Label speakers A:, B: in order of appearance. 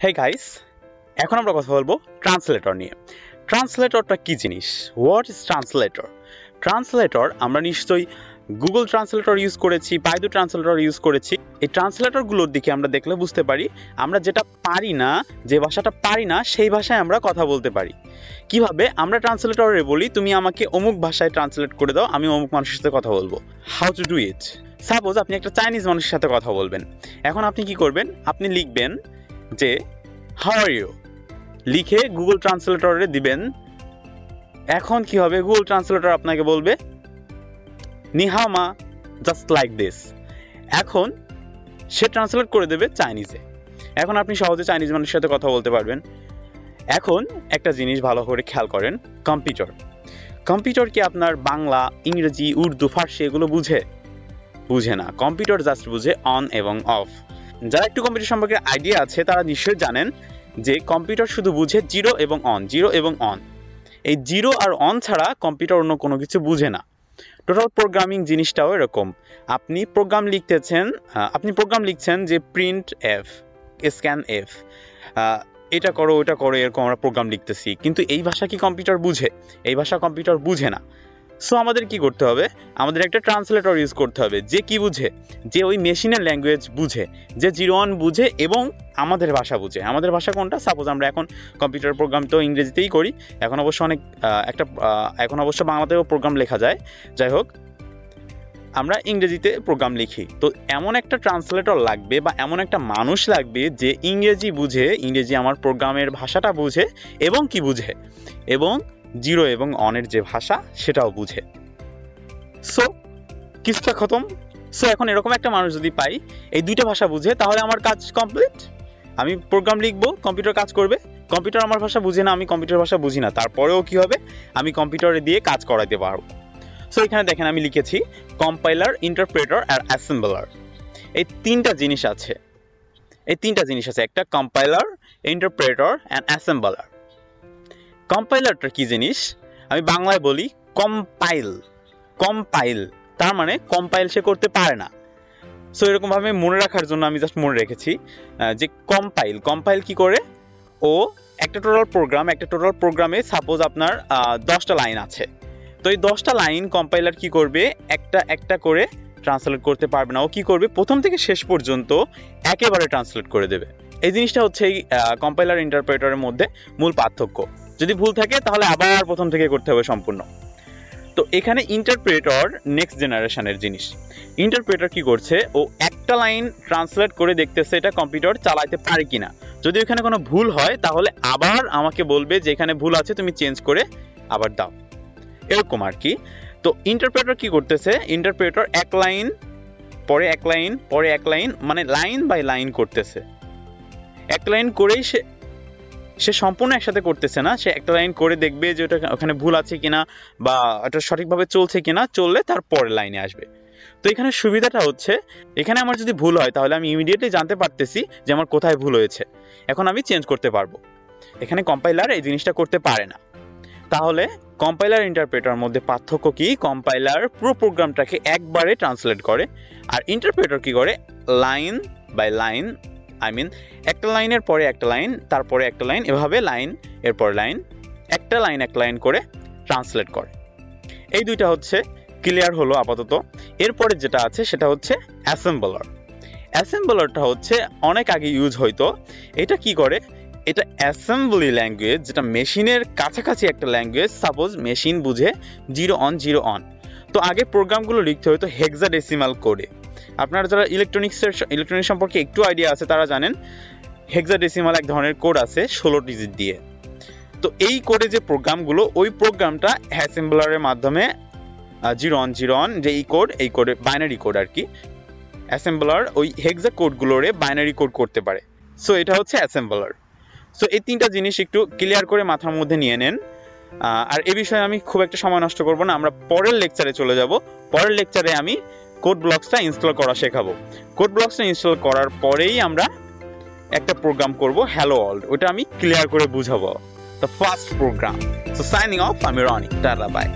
A: Hey guys, এখন আমরা কথা বলবো ট্রান্সলেটর নিয়ে। ট্রান্সলেটরটা কি জিনিস? What is translator? ট্রান্সলেটর আমরা নিশ্চয়ই গুগল ট্রান্সলেটর ইউজ করেছি, বাইদু ট্রান্সলেটর ইউজ করেছি। এই ট্রান্সলেটরগুলোর দিকে আমরা দেখলে বুঝতে পারি আমরা যেটা পারি না, যে ভাষাটা পারি না সেই ভাষায় আমরা কথা বলতে পারি। কিভাবে? আমরা ট্রান্সলেটরে বলি তুমি আমাকে অমুক ভাষায় ট্রান্সলেট করে দাও, আমি অমুক মানুষের সাথে কথা বলবো। How to do it? Suppose আপনি একটা চাইনিজ মানুষের সাথে কথা বলবেন। এখন আপনি কি করবেন? আপনি লিখবেন যে হাউ আর ইউ, লিখে গুগল ট্রান্সলেটরে দিবেন। এখন কি হবে? গুগল ট্রান্সলেটর আপনাকে বলবে নি হাও মা, জাস্ট লাইক দিস। এখন সে ট্রান্সলেট করে দেবে চাইনিজে। এখন আপনি সহজে চাইনিজ মানুষের সাথে কথা বলতে পারবেন। এখন একটা জিনিস ভালো করে খেয়াল করেন, কম্পিউটার কি আপনার বাংলা, ইংরেজি, উর্দু, ফার্সি এগুলো বুঝে না। কম্পিউটার জাস্ট বুঝে অন এবং অফ। যারা একটু কম্পিউটার সম্পর্কে আইডিয়া আছে তারা নিশ্চয়ই জানেন যে কম্পিউটার শুধু বুঝে জিরো এবং অন। এই জিরো আর অন ছাড়া কম্পিউটার অন্য কোনো কিছু বুঝে না। টোটাল প্রোগ্রামিং জিনিসটাও এরকম। আপনি প্রোগ্রাম লিখছেন যে প্রিন্ট এফ, স্ক্যান এফ, এটা করো ওটা করো, এরকম আমরা প্রোগ্রাম লিখতেছি। কিন্তু এই ভাষা কি কম্পিউটার বুঝে? এই ভাষা কম্পিউটার বুঝে না। সো আমাদের কি করতে হবে? আমাদের একটা ট্রান্সলেটর ইউজ করতে হবে যে কি বুঝে, যে ওই মেশিনের ল্যাঙ্গুয়েজ বুঝে, যে জিরো ওয়ান বুঝে এবং আমাদের ভাষা বুঝে। আমাদের ভাষা কোনটা? সাপোজ আমরা এখন কম্পিউটার প্রোগ্রাম তো ইংরেজিতেই করি, এখন অবশ্য বাংলাতেও প্রোগ্রাম লেখা যায়। যাই হোক, আমরা ইংরেজিতে প্রোগ্রাম লিখি। তো এমন একটা ট্রান্সলেটর লাগবে বা এমন একটা মানুষ লাগবে যে ইংরেজি আমার প্রোগ্রামের ভাষাটা বুঝে এবং কি বুঝে, এবং জিরো এবং অনের যে ভাষা সেটাও বুঝে। সো কিছুটা খতম। সো এখন এরকম একটা মানুষ যদি পাই, এই দুইটা ভাষা বুঝে, তাহলে আমার কাজ কমপ্লিট। আমি প্রোগ্রাম লিখবো, কম্পিউটার কাজ করবে। কম্পিউটার আমার ভাষা বুঝে না, আমি কম্পিউটার ভাষা বুঝি না, তারপরেও কি হবে? আমি কম্পিউটারে দিয়ে কাজ করাতে পারবো। সো এখানে দেখেন আমি লিখেছি কম্পাইলার, ইন্টারপ্রেটার আর অ্যাসেম্বলার। এই তিনটা জিনিস আছে। একটা কম্পাইলার, ইন্টারপ্রেটার অ্যান্ড অ্যাসেম্বলার। কম্পাইলারটা কি জিনিস? আমি বাংলায় বলি কম্পাইল, তার মানে কম্পাইল সে করতে পারে না। সো এরকম ভাবে মনে রাখার জন্য আমি জাস্ট মনে রেখেছি যে কম্পাইল কি করে? ও একটা টোটাল প্রোগ্রামে সাপোজ আপনার 10টা লাইন আছে। তো এই 10টা লাইন কম্পাইলার কি করবে? একটা করে ট্রান্সলেট করতে পারবে না। ও কি করবে? প্রথম থেকে শেষ পর্যন্ত একেবারে ট্রান্সলেট করে দেবে। এই জিনিসটা হচ্ছে এই কম্পাইলার ইন্টারপ্রেটারের মধ্যে মূল পার্থক্য। যদি ভুল থাকে তাহলে আবার প্রথম থেকে করতে হবে সম্পূর্ণ। তো এখানে ইন্টারপ্রেটার নেক্সট জেনারেশনের জিনিস। ইন্টারপ্রেটার কি করছে? ও একটা লাইন ট্রান্সলেট করে দেখতেছে এটা কম্পিউটার চালাতে পারে কিনা। যদি এখানে কোনো ভুল হয় তাহলে আবার আমাকে বলবে যে এখানে ভুল আছে, তুমি চেঞ্জ করে আবার দাও, এরকম আর কি। তো ইন্টারপ্রেটার কি করতেছে? ইন্টারপ্রেটার এক লাইন পরে এক লাইন মানে লাইন বাই লাইন করতেছে। এক লাইন করেই সে সম্পূর্ণ একসাথে করতেছে না। সে একটা লাইন করে দেখবে যে ওখানে ভুল আছে কিনা বা এটা সঠিকভাবে চলছে কিনা, চললে তার পরের লাইনে আসবে। তো এখানে সুবিধাটা হচ্ছে, এখানে আমার যদি ভুল হয় তাহলে আমি ইমিডিয়েটলি জানতে পারতেছি যে আমার কোথায় ভুল হয়েছে, এখন আমি চেঞ্জ করতে পারবো। এখানে কম্পাইলার এই জিনিসটা করতে পারে না। তাহলে কম্পাইলার ইন্টারপ্রেটার মধ্যে পার্থক্য কি? কম্পাইলার পুরো প্রোগ্রামটাকে একবারে ট্রান্সলেট করে, আর ইন্টারপ্রেটার কি করে? লাইন বাই লাইন, একটা লাইনের পরে একটা লাইন, তারপরে একটা লাইন, এভাবে লাইন এরপর লাইন, একটা লাইন করে ট্রান্সলেট করে। এই দুইটা হচ্ছে ক্লিয়ার হলো আপাতত। এরপরে যেটা আছে সেটা হচ্ছে অ্যাসেম্বলারটা হচ্ছে অনেক আগে ইউজ হইতো। এটা কি করে? এটা অ্যাসেম্বলি ল্যাঙ্গুয়েজ, যেটা মেশিনের কাছাকাছি একটা ল্যাঙ্গুয়েজ। সাপোজ মেশিন বুঝে জিরো অন। তো আগে প্রোগ্রামগুলো লিখতে হতো হেক্সাডেসিমাল কোডে। আপনারা যারা ইলেকট্রনিক্স সম্পর্কে একটু আইডিয়া আছে তারা জানেন হেক্সাডেসিমাল এক ধরনের কোড আছে 16 ডিজিট দিয়ে। তো এই কোডে যে প্রোগ্রামগুলো, ওই প্রোগ্রামটা অ্যাসেম্বলারের মাধ্যমে জিরো অন যে এই কোডে বাইনারি কোড আর কি, অ্যাসেম্বলার ওই হেক্সা কোডগুলোরে বাইনারি কোড করতে পারে। সো এটা হচ্ছে অ্যাসেম্বলার। সো এই তিনটা জিনিস একটু ক্লিয়ার করে মাথার মধ্যে নিয়ে নেন। আর এই বিষয়ে আমি খুব একটা সময় নষ্ট করব না, আমরা পরের লেকচারে চলে যাব। পরের লেকচারে আমি কোড ব্লকসটা ইনস্টল করা শেখাবো। কোড ব্লকসটা ইনস্টল করার পরেই আমরা একটা প্রোগ্রাম করব হ্যালো ওয়ার্ল্ড, ওটা আমি ক্লিয়ার করে বুঝাবো, the first program. So signing off, আমি রনি, টাটা, বাই।